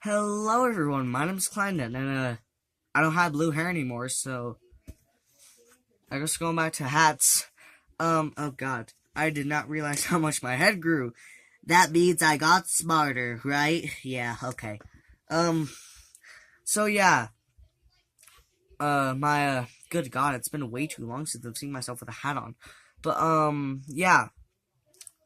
Hello everyone, my name's Kleindon, and I don't have blue hair anymore, so I guess going back to hats. Oh god, I did not realize how much my head grew. That means I got smarter, right? Yeah, okay. Um, so yeah, good god, it's been way too long since I've seen myself with a hat on. But, yeah,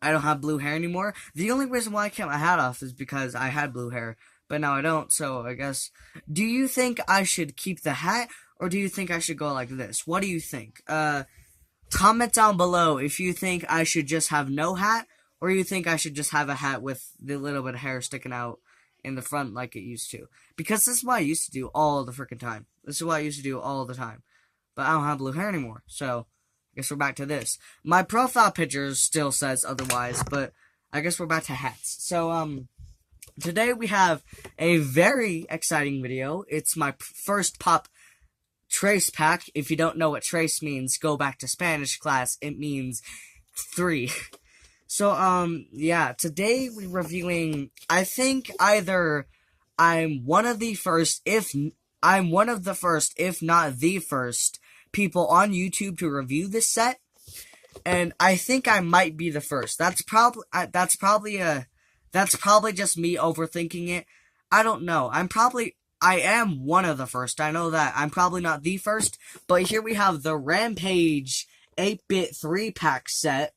I don't have blue hair anymore. The only reason why I kept my hat off is because I had blue hair, but now I don't, so I guess. Do you think I should keep the hat, or do you think I should go like this? What do you think? Comment down below if you think I should just have no hat, or you think I should just have a hat with the little bit of hair sticking out in the front like it used to. Because this is what I used to do all the freaking time. This is what I used to do all the time. But I don't have blue hair anymore, so I guess we're back to this. My profile picture still says otherwise, but I guess we're back to hats. So, today we have a very exciting video. It's my first pop trace pack. If you don't know what trace means, go back to Spanish class. It means 3. So, yeah, today we're reviewing, I think either I'm one of the first, if not the first people on YouTube to review this set, and I think I might be the first. That's probably just me overthinking it. I don't know. I am one of the first. I know that. I'm probably not the first, but here we have the Rampage 8-bit 3-pack set.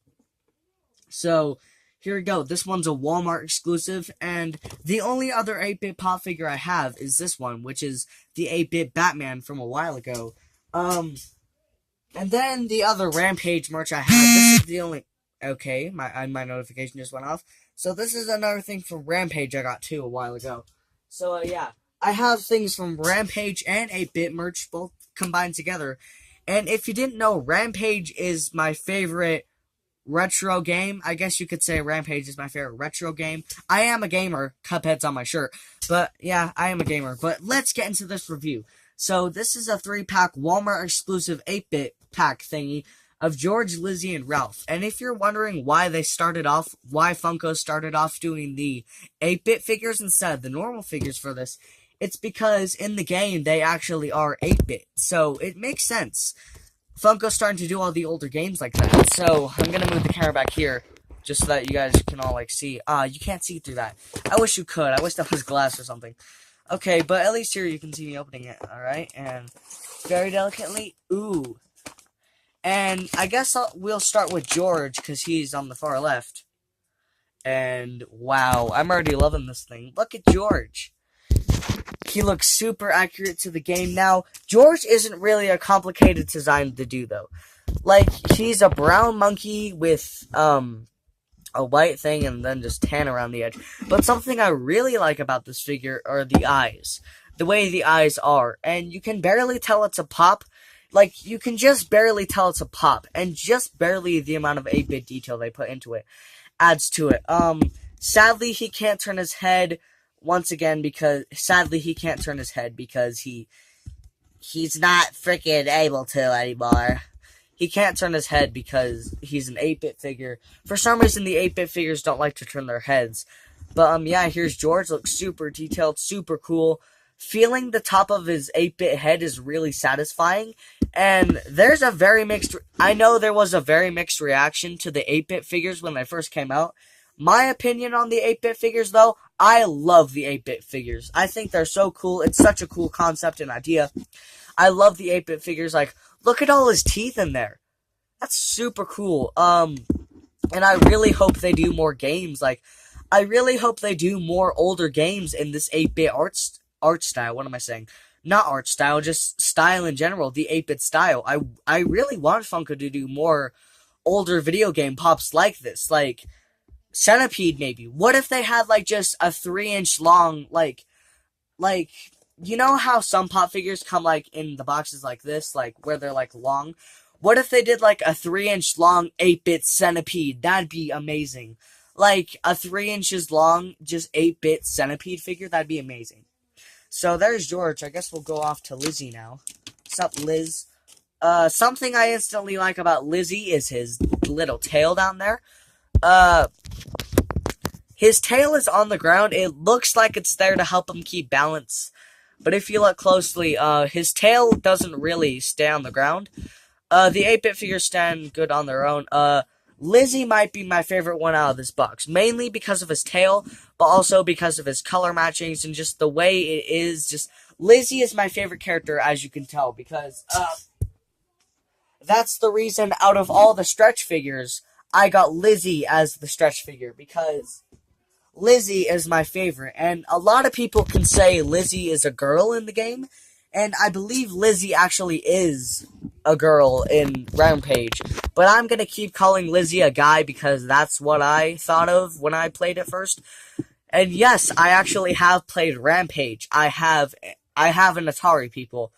So, here we go. This one's a Walmart exclusive, and the only other 8-bit pop figure I have is this one, which is the 8-bit Batman from a while ago. And then the other Rampage merch I have, this is the only... Okay, my notification just went off. So this is another thing from Rampage I got too a while ago. So, yeah. I have things from Rampage and 8-bit merch both combined together. And if you didn't know, Rampage is my favorite retro game. I guess you could say Rampage is my favorite retro game. I am a gamer. Cuphead's on my shirt. But, yeah, I am a gamer. But let's get into this review. So, this is a 3-pack Walmart exclusive 8-bit pack thingy of George, Lizzie, and Ralph. And if you're wondering why Funko started off doing the 8-bit figures instead of the normal figures for this, it's because in the game they actually are 8-bit. So, it makes sense. Funko's starting to do all the older games like that. So, I'm gonna move the camera back here, just so that you guys can all, see. You can't see through that. I wish you could. I wish that was glass or something. Okay, but at least here you can see me opening it, alright? And very delicately, ooh. And I guess we'll start with George, because he's on the far left. And, wow, I'm already loving this thing. Look at George. He looks super accurate to the game. Now, George isn't really a complicated design to do, though. He's a brown monkey with, a white thing and then just tan around the edge. But something I really like about this figure are the eyes. The way the eyes are. And you can barely tell it's a pop. You can just barely tell it's a pop. And just barely the amount of 8-bit detail they put into it adds to it. Sadly, he can't turn his head once again because he's not freaking able to anymore. He can't turn his head because he's an 8-bit figure. For some reason, the 8-bit figures don't like to turn their heads. But, yeah, here's George. Looks super detailed, super cool. Feeling the top of his 8-bit head is really satisfying. And there's a very mixed... I know there was a very mixed reaction to the 8-bit figures when they first came out. My opinion on the 8-bit figures, though, I love the 8-bit figures. I think they're so cool. It's such a cool concept and idea. I love the 8-bit figures. Look at all his teeth in there. That's super cool. And I really hope they do more games. I really hope they do more older games in this 8-bit art style. What am I saying? Not art style, just style in general. The 8-bit style. I really want Funko to do more older video game pops like this. Centipede, maybe. What if they had, just a 3-inch long, you know how some pop figures come, in the boxes like this, where they're, long? What if they did, a 3-inch long 8-bit Centipede? That'd be amazing. A 3 inches long, just 8-bit Centipede figure? That'd be amazing. So, there's George. I guess we'll go off to Lizzie now. What's up, Liz? Something I instantly like about Lizzie is his little tail down there. His tail is on the ground. It looks like it's there to help him keep balance. But if you look closely, his tail doesn't really stay on the ground. The 8-bit figures stand good on their own. Lizzie might be my favorite one out of this box. Mainly because of his tail, but also because of his color matchings and just the way it is. Just Lizzie is my favorite character, as you can tell, because, that's the reason out of all the stretch figures, I got Lizzie as the stretch figure, because Lizzie is my favorite, and a lot of people can say Lizzie is a girl in the game, and I believe Lizzie actually is a girl in Rampage, but I'm gonna keep calling Lizzie a guy because that's what I thought of when I played it first. And yes, I actually have played Rampage. I have an Atari, people.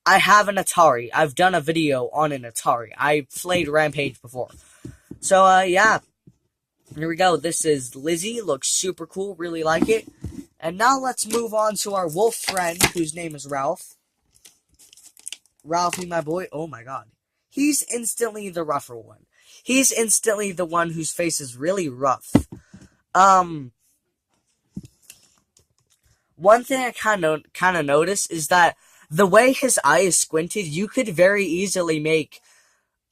I have an Atari. I've done a video on an Atari. I played Rampage before. So, yeah. Here we go. This is Lizzie. Looks super cool. Really like it. And now let's move on to our wolf friend, whose name is Ralph. Ralphie, my boy. Oh my god. He's instantly the rougher one. He's instantly the one whose face is really rough. One thing I kind of noticed is that the way his eye is squinted, you could very easily make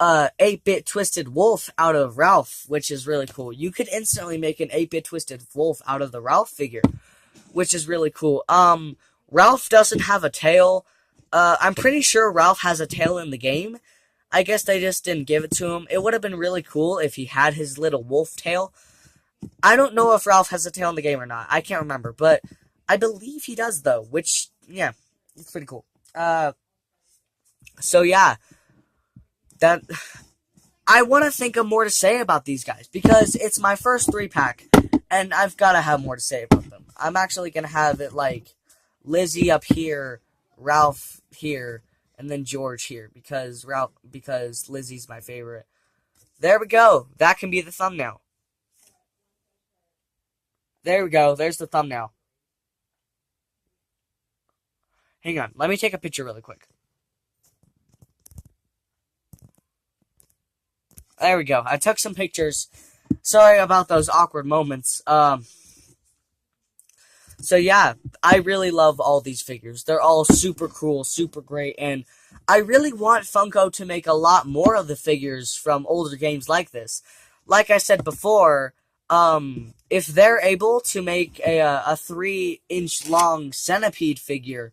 8-bit twisted wolf out of Ralph, which is really cool. You could instantly make an 8-bit twisted wolf out of the Ralph figure, which is really cool. Ralph doesn't have a tail. I'm pretty sure Ralph has a tail in the game. I guess they just didn't give it to him. It would have been really cool if he had his little wolf tail. I don't know if Ralph has a tail in the game or not. I can't remember, but I believe he does, though, which, yeah, it's pretty cool. So yeah, that I want to think of more to say about these guys, because it's my first 3-pack, and I've got to have more to say about them. I'm actually going to have it like Lizzie up here, Ralph here, and then George here, because Lizzie's my favorite. There we go. That can be the thumbnail. There we go. There's the thumbnail. Hang on. Let me take a picture really quick. There we go. I took some pictures. Sorry about those awkward moments. So yeah, I really love all these figures. They're all super cool, super great, and I really want Funko to make a lot more of the figures from older games like this. Like I said before, if they're able to make a 3-inch long Centipede figure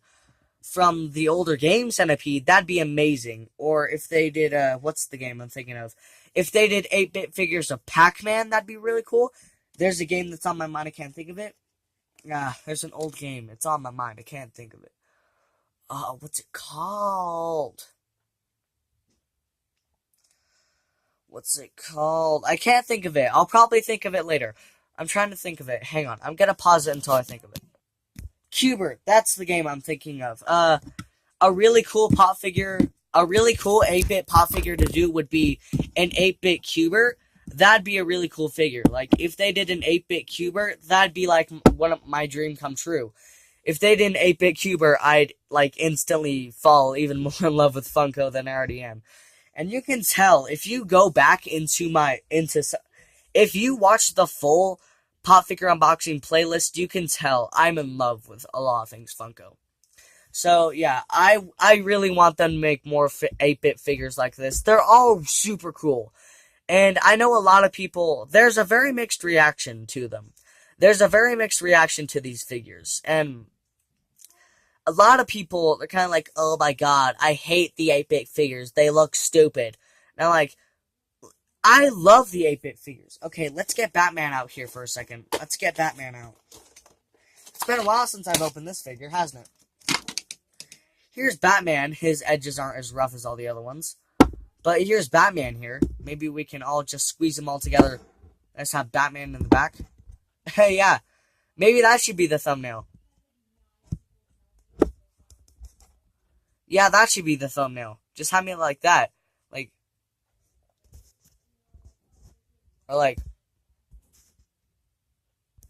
from the older game Centipede, that'd be amazing. Or if they did, what's the game I'm thinking of? If they did 8-bit figures of Pac-Man, that'd be really cool. There's a game that's on my mind, I can't think of it. There's an old game, it's on my mind, I can't think of it. What's it called? What's it called? I can't think of it. I'll probably think of it later. I'm trying to think of it. Hang on, I'm gonna pause it until I think of it. Cubert, that's the game I'm thinking of. A really cool pop figure, a really cool 8-bit pop figure to do would be an 8-bit Cubert. That'd be a really cool figure. Like, if they did an 8-bit Cubert, that'd be like one of my dream come true. If they did an 8-bit Cubert, I'd like instantly fall even more in love with Funko than I already am. And you can tell if you go back if you watch the full pop figure unboxing playlist, you can tell I'm in love with a lot of things Funko. So yeah, I really want them to make more 8-bit figures like this. They're all super cool. And I know a lot of people, there's a very mixed reaction to them. There's a very mixed reaction to these figures. And a lot of people, they're kind of like, oh my god, I hate the 8-bit figures. They look stupid. And I'm like, I love the 8-bit figures. Okay, let's get Batman out here for a second. Let's get Batman out. It's been a while since I've opened this figure, hasn't it? Here's Batman. His edges aren't as rough as all the other ones. But here's Batman here. Maybe we can all just squeeze them all together. Let's have Batman in the back. Hey, yeah. Maybe that should be the thumbnail. Yeah, that should be the thumbnail. Just have me like that. Like. Or like.